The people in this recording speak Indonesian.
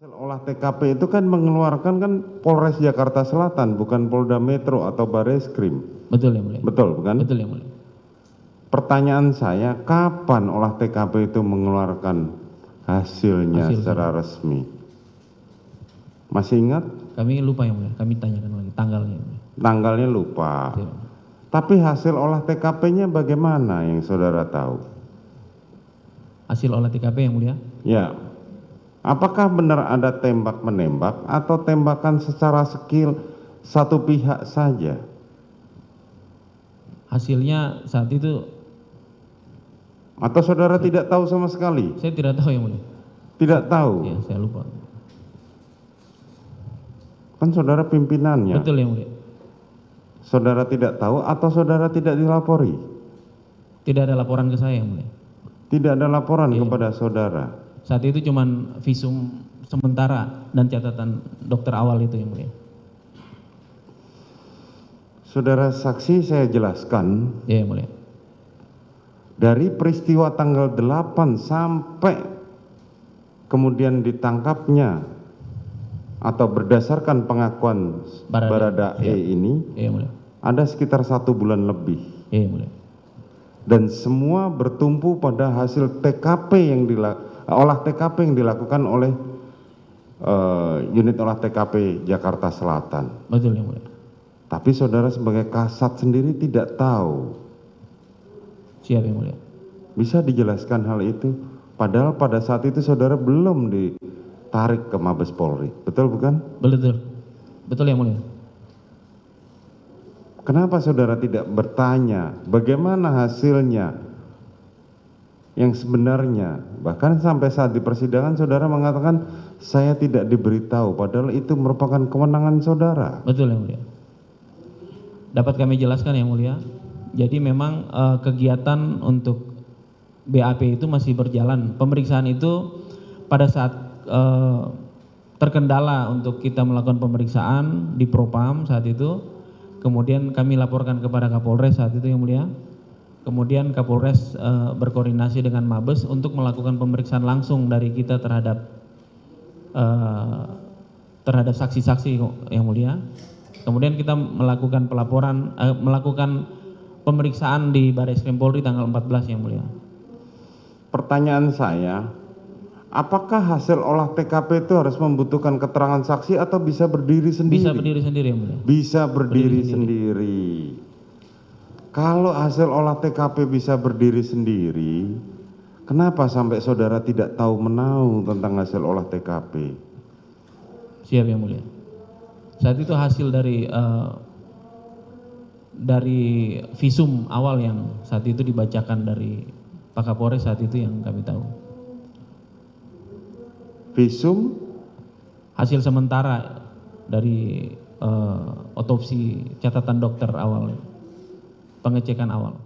Hasil olah TKP itu kan mengeluarkan kan Polres Jakarta Selatan, bukan Polda Metro atau Bareskrim. Betul ya mulia. Betul, bukan? Betul ya mulia. Pertanyaan saya, kapan olah TKP itu mengeluarkan hasilnya secara resmi? Masih ingat? Kami lupa ya mulia, kami tanyakan lagi tanggalnya. Ya mulia. Tanggalnya lupa. Ya. Tapi hasil olah TKP-nya bagaimana yang saudara tahu? Hasil olah TKP yang mulia? Ya. Apakah benar ada tembak-menembak atau tembakan secara skill satu pihak saja? Hasilnya saat itu... Atau saudara tidak tahu sama sekali? Saya tidak tahu yang mulia. Tidak tahu? Ya, saya lupa. Kan saudara pimpinannya. Betul yang mulia. Saudara tidak tahu atau saudara tidak dilapori? Tidak ada laporan ke saya yang mulia. Tidak ada laporan kepada saudara? Saat itu cuman visum sementara dan catatan dokter awal itu yang mulia. Saudara saksi, saya jelaskan. Ya yang mulia. Dari peristiwa tanggal 8 sampai kemudian ditangkapnya atau berdasarkan pengakuan Barada E ini, ya, mulia. Ada sekitar 1 bulan lebih. Ya, mulia. Dan semua bertumpu pada hasil TKP yang olah TKP yang dilakukan oleh unit olah TKP Jakarta Selatan. Betul yang mulia. Tapi saudara sebagai kasat sendiri tidak tahu. Siap yang mulia. Bisa dijelaskan hal itu? Padahal pada saat itu saudara belum ditarik ke Mabes Polri. Betul bukan? Betul. Betul yang mulia. Kenapa saudara tidak bertanya bagaimana hasilnya yang sebenarnya? Bahkan sampai saat di persidangan saudara mengatakan saya tidak diberitahu, padahal itu merupakan kewenangan saudara. Betul yang mulia. Dapat kami jelaskan yang mulia. Jadi memang kegiatan untuk BAP itu masih berjalan. Pemeriksaan itu pada saat terkendala untuk kita melakukan pemeriksaan di Propam saat itu. Kemudian kami laporkan kepada Kapolres saat itu yang mulia. Kemudian Kapolres berkoordinasi dengan Mabes untuk melakukan pemeriksaan langsung dari kita terhadap saksi-saksi yang mulia. Kemudian kita melakukan melakukan pemeriksaan di Bareskrim Polri tanggal 14 yang mulia. Pertanyaan saya, apakah hasil olah TKP itu harus membutuhkan keterangan saksi atau bisa berdiri sendiri? Bisa berdiri sendiri yang mulia. Bisa berdiri sendiri. Kalau hasil olah TKP bisa berdiri sendiri, kenapa sampai saudara tidak tahu menahu tentang hasil olah TKP? Siap yang mulia. Saat itu hasil dari visum awal yang saat itu dibacakan dari Pak Kapolres saat itu yang kami tahu. Visum? Hasil sementara dari otopsi catatan dokter awal, pengecekan awal.